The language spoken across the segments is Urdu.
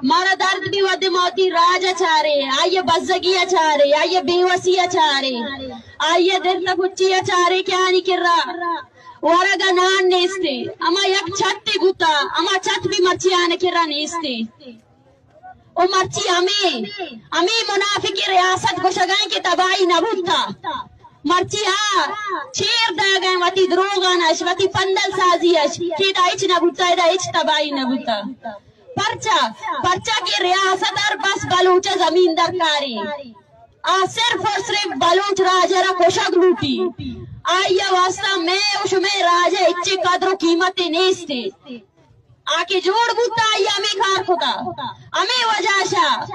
مارا درد بھی ود موتی راج اچارے آئیے بزگی اچارے آئیے بیوسی اچارے آئیے دل تک اچھی اچارے کیا نہیں کر رہا ورگا نان نیستے اما یک چھتے گتا اما چھت بھی مرچی آنے کر رہا نیستے او مرچی ہمیں منافقی ریاست کو شگائیں کہ تباہی نبوتا مرچی چیر دا گئے واتی دروغانش واتی پندل سازیش کی دا ایچ نبوتا دا ایچ تباہی نبوتا پرچا کی ریاست ار بس بلوچ زمین درکاری صرف اور صرف بلوچ راجہ را کشک لوٹی آئیے واسطہ میں اشمیں راجہ اچھے قدر و قیمت نیستے آکے جوڑ بوتا آئیے ہمیں کار کھتا ہمیں وجہ شاہ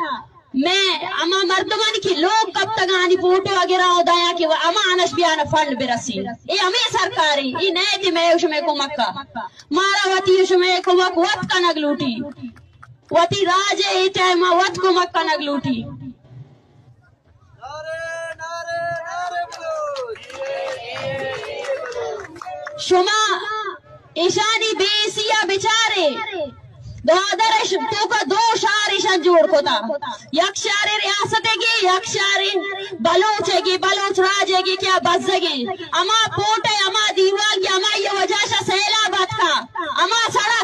میں اما مردمان کی لوگ کب تک آنی فوٹو وغیرہ ہو دایا کہ اما آنش بیانا فنڈ برسی یہ ہمیں سرکاری یہ نئے تھی میں اشمیں کو مکہ مارا واتی اشمیں کو مکہ وقت کا نگلوٹی واتی راجے ای ٹائمہ وقت کو مکہ نگلوٹی شما ایشانی بیسیا بچارے دادرش تو کا دو شارشان جوڑ کتا یک شار ریاستے گی یک شار بلوچے گی بلوچ راجے گی کیا بزے گی اما پوٹے اما دیوال کی اما یہ وجہ شا سیلابات کا اما سڑا